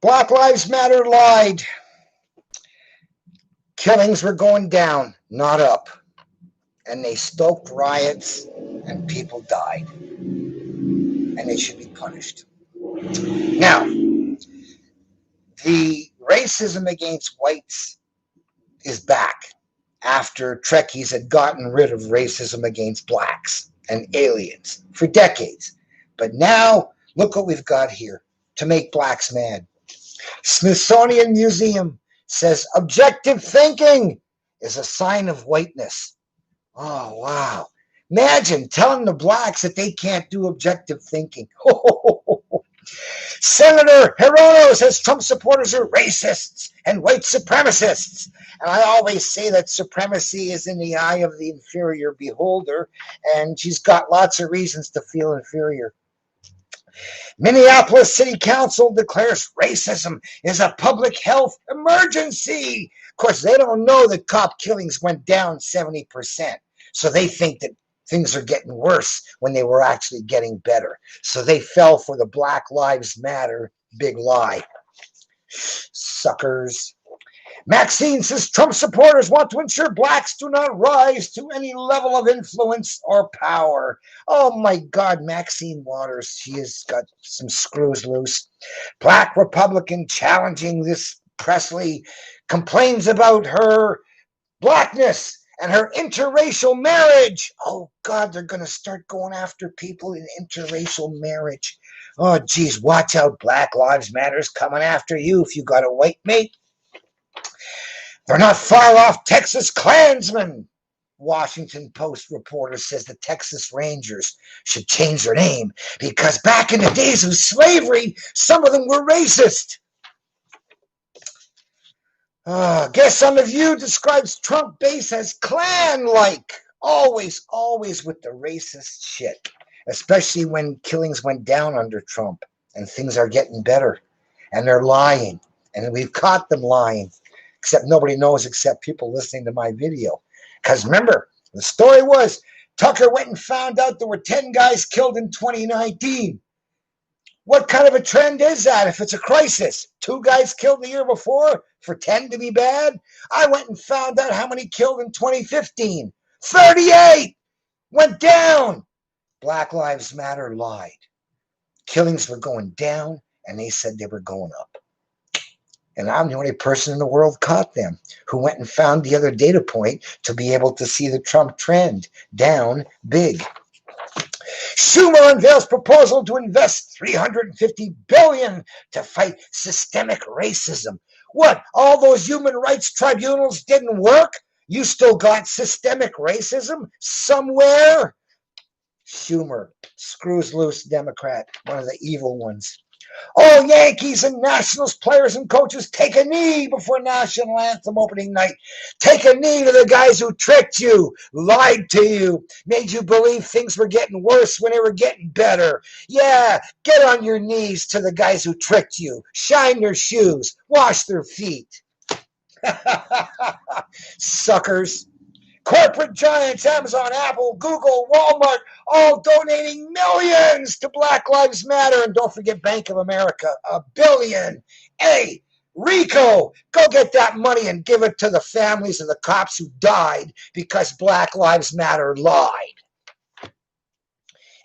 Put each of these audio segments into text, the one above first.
Black Lives Matter lied. Killings were going down, not up. And they stoked riots and people died. And they should be punished. Now, the racism against whites is back after Trekkies had gotten rid of racism against blacks and aliens for decades. But now, look what we've got here to make blacks mad. Smithsonian Museum says objective thinking is a sign of whiteness. Oh, wow. Imagine telling the blacks that they can't do objective thinking. Senator Hirono says Trump supporters are racists and white supremacists. And I always say that supremacy is in the eye of the inferior beholder, and she's got lots of reasons to feel inferior. Minneapolis City Council declares racism is a public health emergency. Of course, they don't know that cop killings went down 70%. So they think that things are getting worse when they were actually getting better. So they fell for the Black Lives Matter big lie. Suckers. Maxine says Trump supporters want to ensure blacks do not rise to any level of influence or power. Oh my God, Maxine Waters, she has got some screws loose. Black Republican challenging this Presley complains about her blackness and her interracial marriage. Oh God, they're going to start going after people in interracial marriage. Oh geez, watch out, Black Lives Matter's coming after you if you got a white mate. They're not far off Texas Klansmen. Washington Post reporter says the Texas Rangers should change their name because back in the days of slavery, some of them were racist. Guess some of you describes Trump base as Klan-like. Always with the racist shit, especially when killings went down under Trump and things are getting better. And they're lying. And we've caught them lying. Except nobody knows except people listening to my video. Because remember, the story was Tucker went and found out there were 10 guys killed in 2019. What kind of a trend is that if it's a crisis? 2 guys killed the year before for 10 to be bad? I went and found out how many killed in 2015. 38! Went down! Black Lives Matter lied. Killings were going down, and they said they were going up. And I'm the only person in the world caught them who went and found the other data point to be able to see the Trump trend down big. Schumer unveils proposal to invest $350 billion to fight systemic racism. What? All those human rights tribunals didn't work? You still got systemic racism somewhere? Schumer, screws loose Democrat, one of the evil ones. All Yankees and Nationals players and coaches take a knee before national anthem opening night. Take a knee to the guys who tricked you, lied to you, made you believe things were getting worse when they were getting better. Yeah, get on your knees to the guys who tricked you. Shine their shoes. Wash their feet. Suckers. Corporate giants, Amazon, Apple, Google, Walmart, all donating millions to Black Lives Matter. And don't forget Bank of America, $1 billion. Hey, Rico, go get that money and give it to the families of the cops who died because Black Lives Matter lied.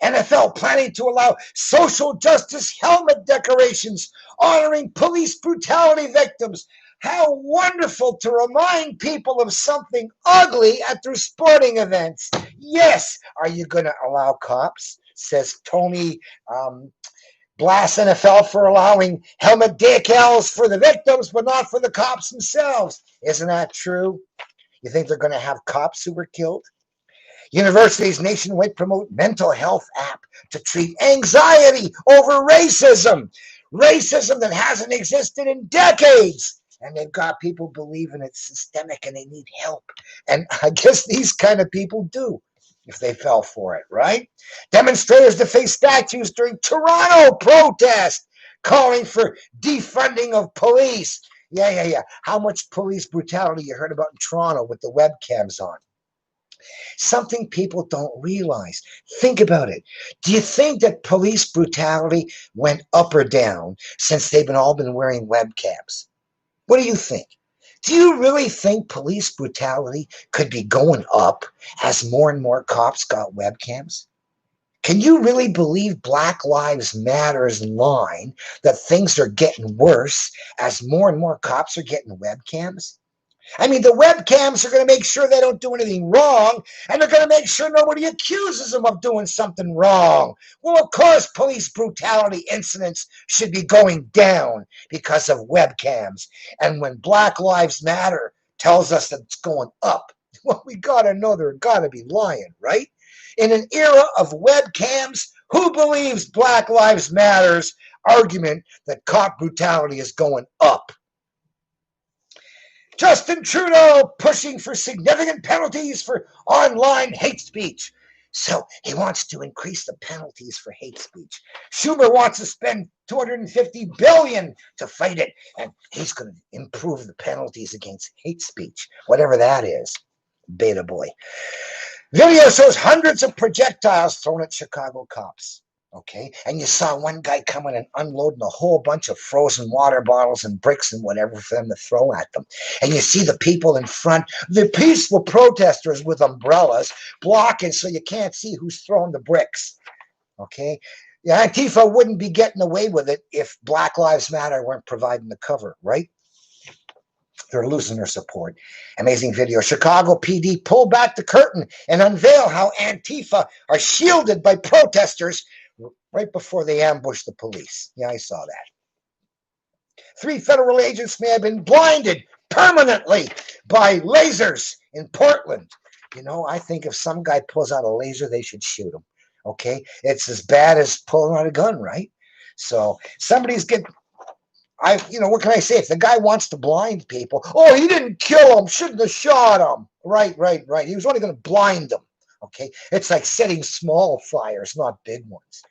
NFL planning to allow social justice helmet decorations honoring police brutality victims. How wonderful to remind people of something ugly at their sporting events. Yes. Are you going to allow cops? Says Tony blasts NFL for allowing helmet decals for the victims, but not for the cops themselves. Isn't that true? You think they're going to have cops who were killed? Universities nationwide promote mental health app to treat anxiety over racism. Racism that hasn't existed in decades. And they've got people believing it's systemic and they need help. And I guess these kind of people do if they fell for it, right? Demonstrators deface statues during Toronto protest, calling for defunding of police. Yeah. How much police brutality you heard about in Toronto with the webcams on? Something people don't realize. Think about it. Do you think that police brutality went up or down since they've all been wearing webcams? What do you think? Do you really think police brutality could be going up as more and more cops got webcams? Can you really believe Black Lives Matter's line that things are getting worse as more and more cops are getting webcams? I mean, the webcams are going to make sure they don't do anything wrong, and they're going to make sure nobody accuses them of doing something wrong. Well, of course, police brutality incidents should be going down because of webcams. And when Black Lives Matter tells us that it's going up, well, we got to know they're got to be lying, right? In an era of webcams, who believes Black Lives Matter's argument that cop brutality is going up? Justin Trudeau pushing for significant penalties for online hate speech. So he wants to increase the penalties for hate speech. Schumer wants to spend $250 billion to fight it, and he's going to improve the penalties against hate speech, whatever that is. Beta boy. Video shows hundreds of projectiles thrown at Chicago cops. Okay, and you saw one guy coming and unloading a whole bunch of frozen water bottles and bricks and whatever for them to throw at them. And you see the people in front, the peaceful protesters with umbrellas blocking so you can't see who's throwing the bricks. Okay, yeah, Antifa wouldn't be getting away with it if Black Lives Matter weren't providing the cover, right? They're losing their support. Amazing video. Chicago PD pull back the curtain and unveil how Antifa are shielded by protesters right before they ambush the police. Yeah, I saw that. 3 federal agents may have been blinded permanently by lasers in Portland. You know, I think if some guy pulls out a laser, they should shoot him. Okay? It's as bad as pulling out a gun, right? So somebody's getting... what can I say? If the guy wants to blind people, oh, he didn't kill him, shouldn't have shot him. Right. He was only going to blind them. Okay? It's like setting small fires, not big ones.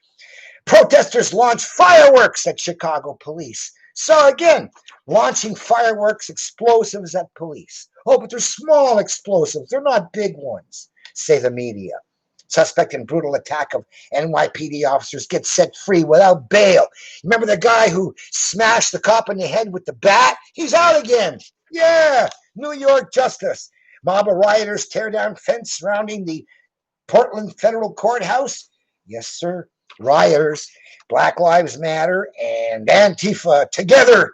Protesters launch fireworks at Chicago police. So again, launching fireworks, explosives at police. Oh, but they're small explosives. They're not big ones, say the media. Suspect in brutal attack of NYPD officers gets set free without bail. Remember the guy who smashed the cop in the head with the bat? He's out again. Yeah, New York justice. Mob of rioters tear down fence surrounding the Portland federal courthouse. Yes, sir. Rioters, Black Lives Matter, and Antifa together.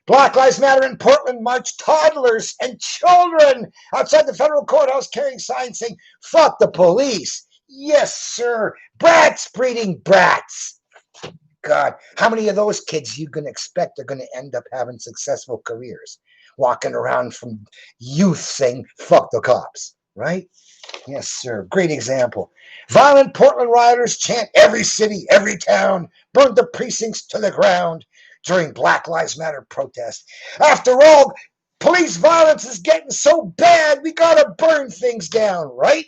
Black Lives Matter in Portland march toddlers and children outside the federal courthouse carrying signs saying, fuck the police. Yes, sir. Brats breeding brats. God, how many of those kids you going to expect are going to end up having successful careers? Walking around from youth saying, fuck the cops, right? Yes, sir. Great example. Violent Portland rioters chant every city, every town, burn the precincts to the ground during Black Lives Matter protest. After all, police violence is getting so bad, we gotta burn things down, right?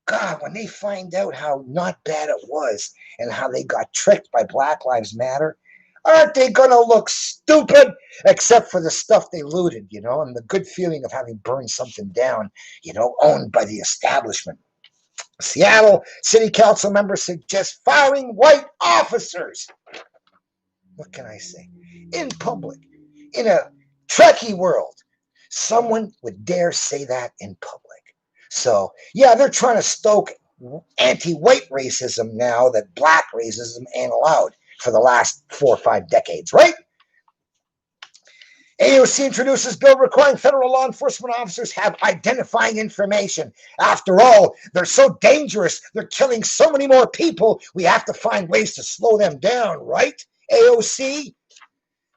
God, when they find out how not bad it was and how they got tricked by Black Lives Matter, aren't they gonna look stupid? Except for the stuff they looted, and the good feeling of having burned something down, owned by the establishment. Seattle City Council members suggest firing white officers. What can I say? In public, in a Trekkie world, someone would dare say that in public. So, yeah, they're trying to stoke anti-white racism now that black racism ain't allowed for the last 4 or 5 decades, right? AOC introduces bill requiring federal law enforcement officers have identifying information. After all, they're so dangerous. They're killing so many more people. We have to find ways to slow them down, right? AOC?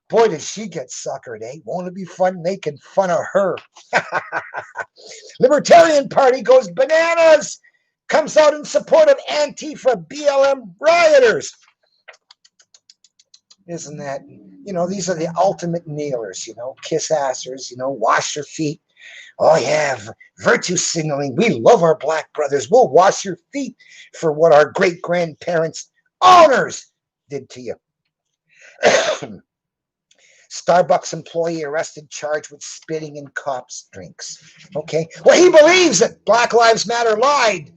Boy, did she get suckered, eh? Won't it be fun making fun of her? Libertarian Party goes bananas. Comes out in support of Antifa BLM rioters. Isn't that, these are the ultimate kneelers, kiss assers, wash your feet. Oh, yeah, virtue signaling. We love our black brothers. We'll wash your feet for what our great-grandparents, owners, did to you. Starbucks employee arrested, charged with spitting in cops' drinks. Okay. Well, he believes that Black Lives Matter lied.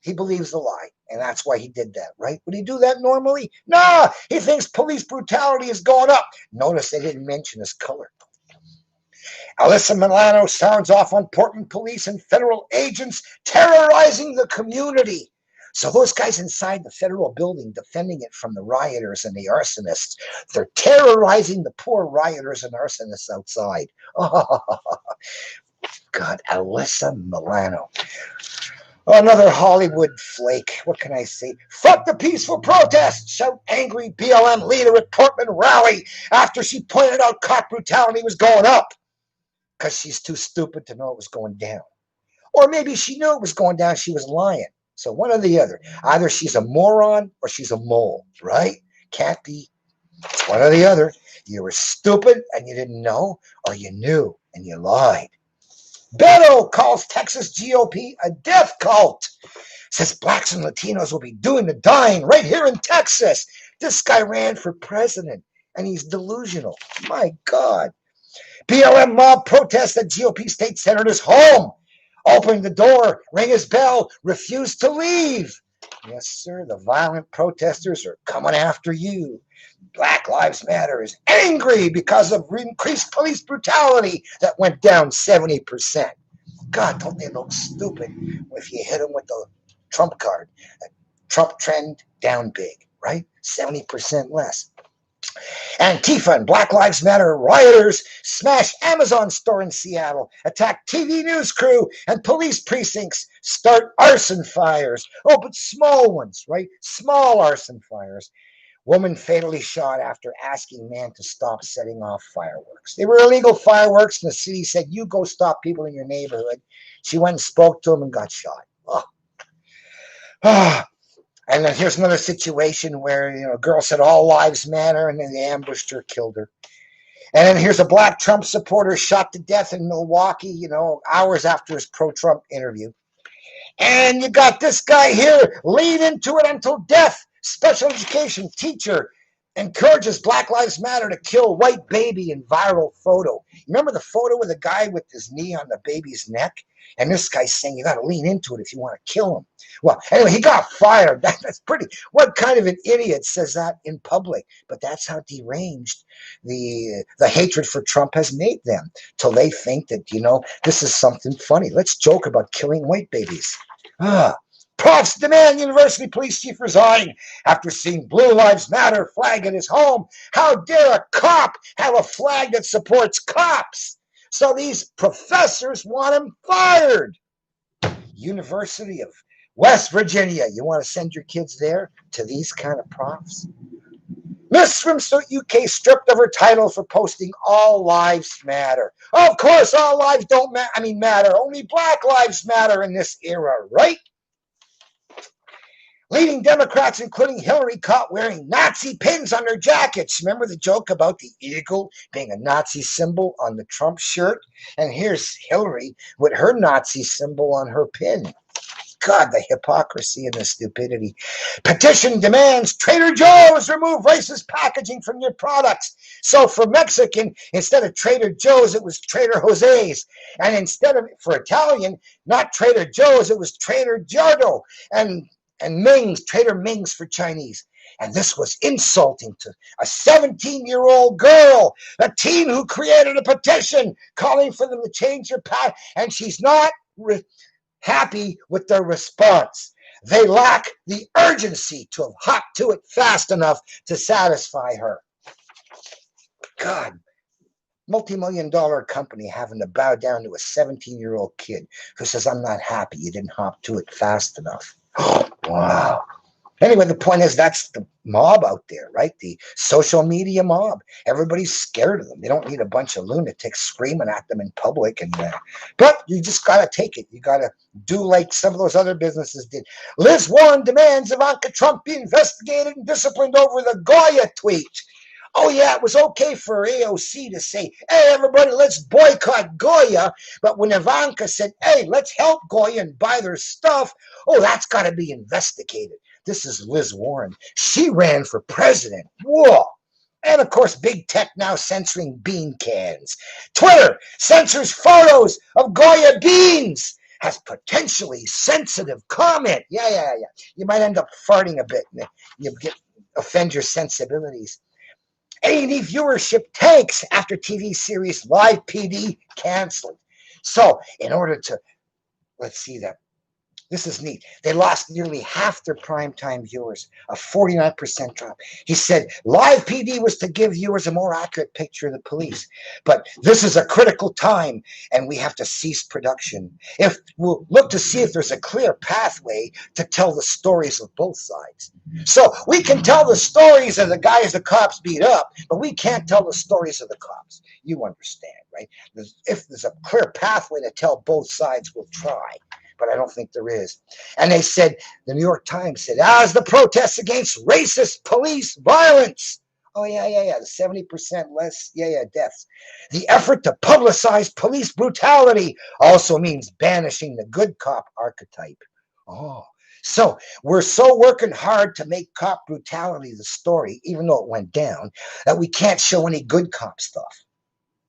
He believes the lie, and that's why he did that, right? Would he do that normally? No, he thinks police brutality is going up. Notice they didn't mention his color. Alyssa Milano sounds off on Portland police and federal agents terrorizing the community. So those guys inside the federal building defending it from the rioters and the arsonists, they're terrorizing the poor rioters and arsonists outside. Oh, God, Alyssa Milano. Another Hollywood flake. What can I say? Fuck the peaceful protest, shout angry BLM leader at Portland rally after she pointed out cop brutality was going up. Because she's too stupid to know it was going down. Or maybe she knew it was going down, she was lying. So one or the other. Either she's a moron or she's a mole, right? Can't be. It's one or the other. You were stupid and you didn't know, or you knew and you lied. Beto calls Texas GOP a death cult. Says blacks and Latinos will be doing the dying right here in Texas. This guy ran for president and he's delusional. My God. BLM mob protests at GOP state senator's home. Opened the door, rang his bell, refused to leave. Yes, sir, the violent protesters are coming after you. Black Lives Matter is angry because of increased police brutality that went down 70%. God, don't they look stupid if you hit them with the Trump card? Trump trend down big, right? 70% less. Antifa and Black Lives Matter rioters smash Amazon store in Seattle, attack TV news crew and police precincts, start arson fires. Oh, but small ones, right? Small arson fires. Woman fatally shot after asking man to stop setting off fireworks. They were illegal fireworks, and the city said, you go stop people in your neighborhood. She went and spoke to him and got shot. Oh. And then here's another situation where, a girl said all lives matter, and then they ambushed her, killed her. And then here's a black Trump supporter shot to death in Milwaukee, hours after his pro-Trump interview. And you got this guy here, lead into it until death. Special education teacher encourages Black Lives Matter to kill white baby in viral photo. Remember the photo with the guy with his knee on the baby's neck? And this guy's saying you got to lean into it if you want to kill him. Well, anyway, he got fired. That's pretty. What kind of an idiot says that in public? But that's how deranged the hatred for Trump has made them, till they think that, this is something funny. Let's joke about killing white babies. Profs demand university police chief resign after seeing Blue Lives Matter flag at his home. How dare a cop have a flag that supports cops? So these professors want him fired. University of West Virginia. You want to send your kids there to these kind of profs? Miss from UK stripped of her title for posting all lives matter. Of course, all lives don't matter. Only Black Lives Matter in this era, right? Leading Democrats, including Hillary, caught wearing Nazi pins on their jackets. Remember the joke about the eagle being a Nazi symbol on the Trump shirt? And here's Hillary with her Nazi symbol on her pin. God, the hypocrisy and the stupidity. Petition demands Trader Joe's remove racist packaging from your products. So for Mexican, instead of Trader Joe's, it was Trader Jose's. And for Italian, not Trader Joe's, it was Trader Giardo. And Ming's, Trader Ming's for Chinese. And this was insulting to a 17-year-old girl, a teen who created a petition calling for them to change their path. And she's not happy with their response. They lack the urgency to have hopped to it fast enough to satisfy her. God, multi-million-dollar company having to bow down to a 17-year-old kid who says, I'm not happy you didn't hop to it fast enough. Wow. Anyway, the point is that's the mob out there, right? The social media mob. Everybody's scared of them. They don't need a bunch of lunatics screaming at them in public. But you just got to take it. You got to do like some of those other businesses did. Liz Warren demands Ivanka Trump be investigated and disciplined over the Goya tweet. Oh, yeah, it was okay for AOC to say, hey, everybody, let's boycott Goya. But when Ivanka said, hey, let's help Goya and buy their stuff, oh, that's got to be investigated. This is Liz Warren. She ran for president. Whoa. And of course, big tech now censoring bean cans. Twitter censors photos of Goya beans. Has potentially sensitive comment. Yeah. You might end up farting a bit. And you offend your sensibilities. A&E viewership tanks after TV series Live PD canceled. So, in order to, let's see that. This is neat. They lost nearly half their primetime viewers, a 49% drop. He said Live PD was to give viewers a more accurate picture of the police. But this is a critical time, and we have to cease production. If we'll look to see if there's a clear pathway to tell the stories of both sides. So we can tell the stories of the guys the cops beat up, but we can't tell the stories of the cops. You understand, right? If there's a clear pathway to tell both sides, we'll try. But I don't think there is. And they said, the New York Times said, as the protests against racist police violence. Oh, yeah. The 70% less, deaths. The effort to publicize police brutality also means banishing the good cop archetype. Oh, so we're so working hard to make cop brutality the story, even though it went down, that we can't show any good cop stuff.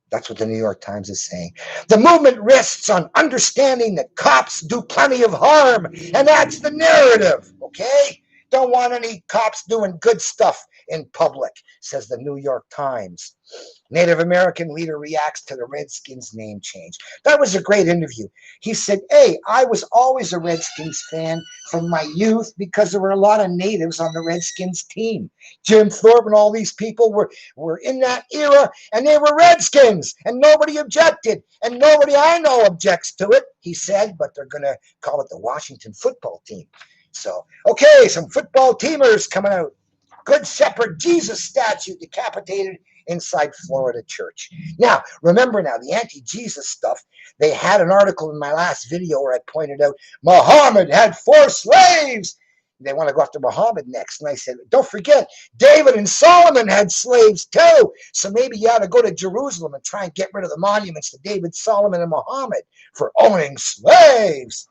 That's what the New York Times is saying. The movement rests on understanding that cops do plenty of harm, and that's the narrative, okay? Don't want any cops doing good stuff in public, says the New York Times. Native American leader reacts to the Redskins name change. That was a great interview. He said, hey, I was always a Redskins fan from my youth because there were a lot of natives on the Redskins team. Jim Thorpe and all these people were in that era, and they were Redskins, and nobody objected, and nobody I know objects to it, he said, but they're going to call it the Washington football team. So, okay, some football teamers coming out. Good Shepherd Jesus statue decapitated inside Florida church. Now, remember now, the anti-Jesus stuff, they had an article in my last video where I pointed out Muhammad had 4 slaves. They want to go after Muhammad next. And I said, don't forget, David and Solomon had slaves too. So maybe you ought to go to Jerusalem and try and get rid of the monuments to David, Solomon, and Muhammad for owning slaves.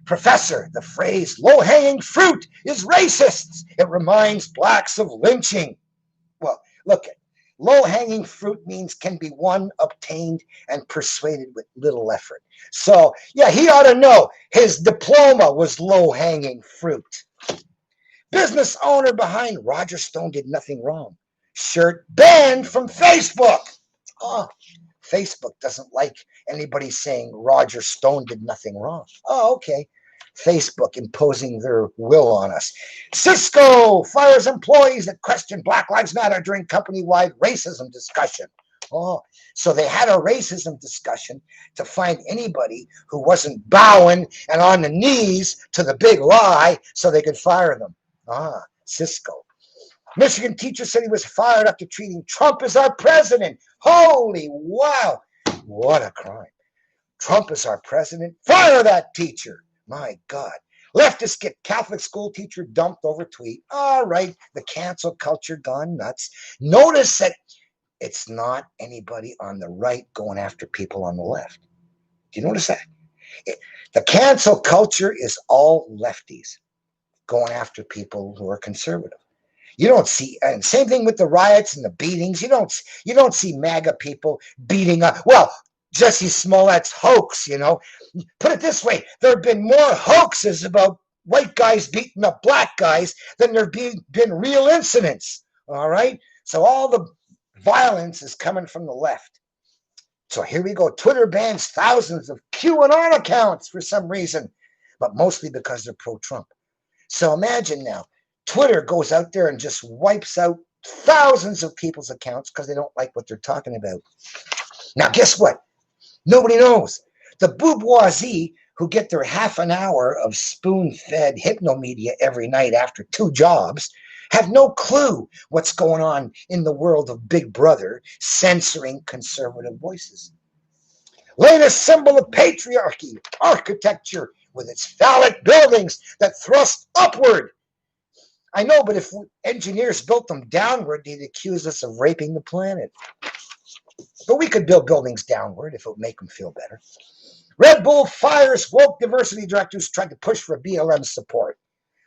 Professor, the phrase low-hanging fruit is racist. It reminds blacks of lynching. Well, look, low-hanging fruit means can be won, obtained, and persuaded with little effort. So, yeah, he ought to know his diploma was low-hanging fruit. Business owner behind Roger Stone did nothing wrong. Shirt banned from Facebook. Oh, Facebook doesn't like anybody saying Roger Stone did nothing wrong. Oh, okay. Facebook imposing their will on us. Cisco fires employees that question Black Lives Matter during company-wide racism discussion. Oh, so they had a racism discussion to find anybody who wasn't bowing and on the knees to the big lie so they could fire them. Ah, Cisco. Michigan teacher said he was fired after treating Trump as our president. Holy wow. What a crime. Trump is our president. Fire that teacher. My God. Leftists get Catholic school teacher dumped over tweet. All right. The cancel culture gone nuts. Notice that it's not anybody on the right going after people on the left. Do you notice that? The cancel culture is all lefties going after people who are conservative. You don't see, and same thing with the riots and the beatings. You don't see MAGA people beating up. Well, Jesse Smollett's hoax, you know. Put it this way, there have been more hoaxes about white guys beating up black guys than there have been real incidents. All right? So all the violence is coming from the left. So here we go. Twitter bans thousands of QAnon accounts for some reason, but mostly because they're pro-Trump. So imagine now, Twitter goes out there and just wipes out thousands of people's accounts because they don't like what they're talking about. Now, guess what? Nobody knows. The bourgeoisie who get their half an hour of spoon-fed hypnomedia every night after 2 jobs have no clue what's going on in the world of Big Brother censoring conservative voices. Latest symbol of patriarchy, architecture with its phallic buildings that thrust upward. I know, but if engineers built them downward, they'd accuse us of raping the planet. But we could build buildings downward if it would make them feel better. Red Bull fires woke diversity directors tried to push for BLM support.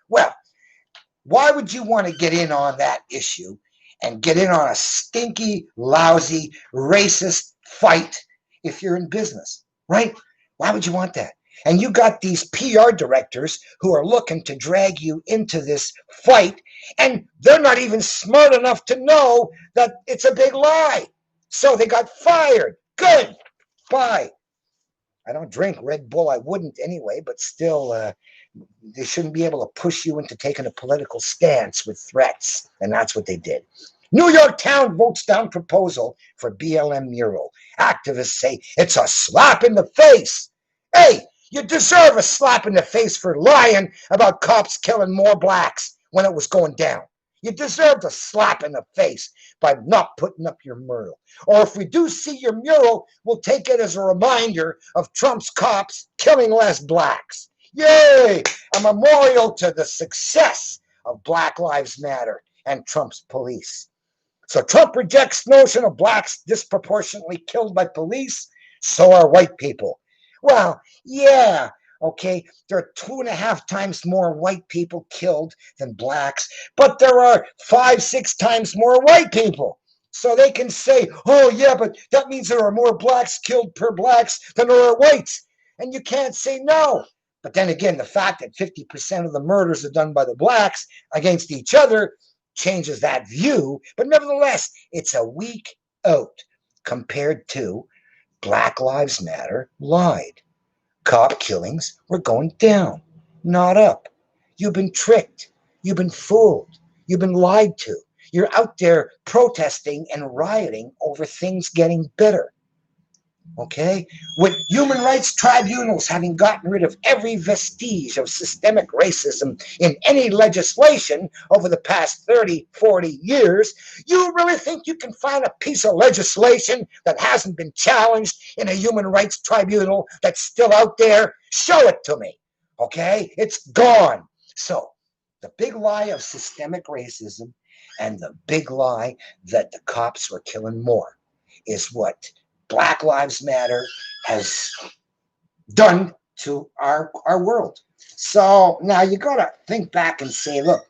Well, Why would you want to get in on that issue and get in on a stinky, lousy, racist fight if you're in business, right? Why would you want that? And you got these PR directors who are looking to drag you into this fight, and they're not even smart enough to know that it's a big lie. So they got fired. Good. Bye. I don't drink Red Bull. I wouldn't anyway, but still, they shouldn't be able to push you into taking a political stance with threats. And that's what they did. New York Town votes down proposal for BLM mural. Activists say it's a slap in the face. Hey, you deserve a slap in the face for lying about cops killing more blacks when it was going down. You deserved a slap in the face by not putting up your mural. Or if we do see your mural, we'll take it as a reminder of Trump's cops killing less blacks. Yay! A memorial to the success of Black Lives Matter and Trump's police. So Trump rejects notion of blacks disproportionately killed by police. So are white people. Well, yeah, okay, there are 2.5 times more white people killed than blacks, but there are 5-6 times more white people. So they can say, oh yeah, but that means there are more blacks killed per blacks than there are whites. And you can't say no. But then again, the fact that 50% of the murders are done by the blacks against each other changes that view. But nevertheless, it's a weak out compared to Black Lives Matter lied. Cop killings were going down, not up. You've been tricked. You've been fooled. You've been lied to. You're out there protesting and rioting over things getting better. Okay? With human rights tribunals having gotten rid of every vestige of systemic racism in any legislation over the past 30, 40 years, you really think you can find a piece of legislation that hasn't been challenged in a human rights tribunal that's still out there? Show it to me. Okay? It's gone. So, the big lie of systemic racism and the big lie that the cops were killing more is what Black Lives Matter has done to our world. So now you got to think back and say, look,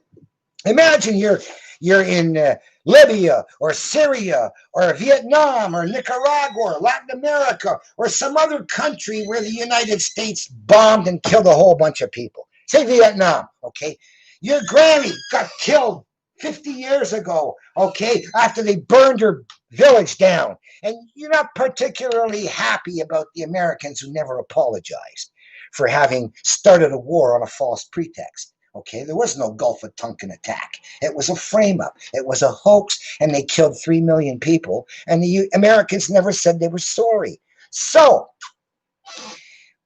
imagine you're in Libya or Syria or Vietnam or Nicaragua or Latin America or some other country where the United States bombed and killed a whole bunch of people. Say Vietnam, okay? Your granny got killed 50 years ago, okay, after they burned her village down. And you're not particularly happy about the Americans who never apologized for having started a war on a false pretext. Okay, there was no Gulf of Tonkin attack. It was a frame-up. It was a hoax, and they killed 3 million people, and the Americans never said they were sorry. So,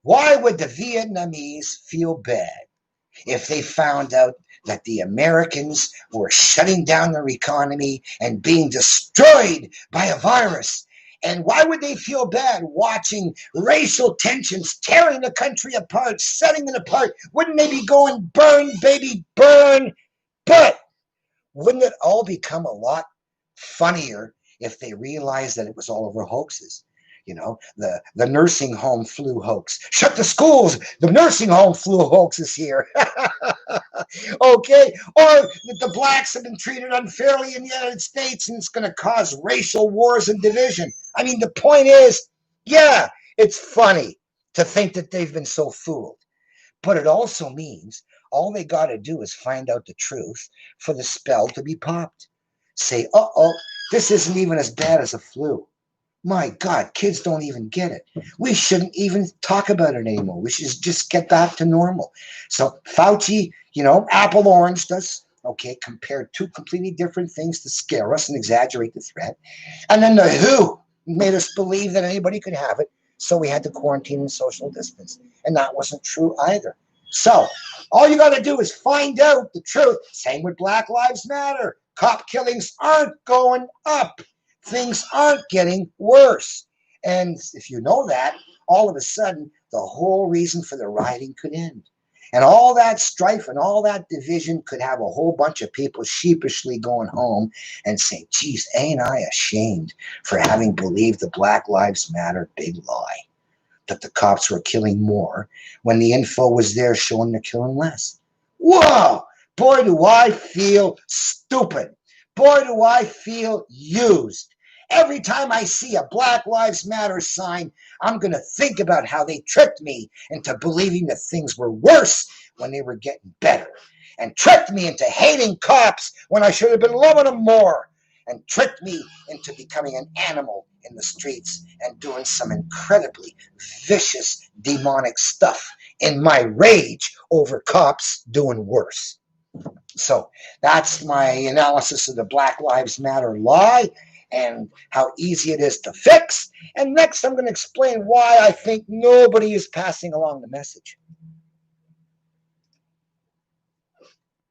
why would the Vietnamese feel bad if they found out that the Americans were shutting down their economy and being destroyed by a virus? And why would they feel bad watching racial tensions tearing the country apart, setting it apart? Wouldn't they be going, burn, baby, burn? But wouldn't it all become a lot funnier if they realized that it was all over hoaxes? You know, the nursing home flu hoax. Shut the schools. The nursing home flu hoax is here. Okay. Or the blacks have been treated unfairly in the United States and it's going to cause racial wars and division. I mean, the point is, yeah, it's funny to think that they've been so fooled. But it also means all they got to do is find out the truth for the spell to be popped. Say, uh-oh, this isn't even as bad as a flu. My God, kids don't even get it. We shouldn't even talk about it anymore. We should just get back to normal. So Fauci, apple oranged us, okay, compared two completely different things to scare us and exaggerate the threat. And then the WHO made us believe that anybody could have it. So we had to quarantine and social distance. And that wasn't true either. So all you got to do is find out the truth. Same with Black Lives Matter. Cop killings aren't going up. Things aren't getting worse. And if you know that, all of a sudden, the whole reason for the rioting could end. And all that strife and all that division could have a whole bunch of people sheepishly going home and saying, geez, ain't I ashamed for having believed the Black Lives Matter big lie, that the cops were killing more when the info was there showing they're killing less. Whoa! Boy, do I feel stupid. Boy, do I feel used. Every time I see a Black Lives Matter sign, I'm going to think about how they tricked me into believing that things were worse when they were getting better, and tricked me into hating cops when I should have been loving them more, and tricked me into becoming an animal in the streets and doing some incredibly vicious, demonic stuff in my rage over cops doing worse. So that's my analysis of the Black Lives Matter lie and how easy it is to fix. And next, I'm going to explain why I think nobody is passing along the message.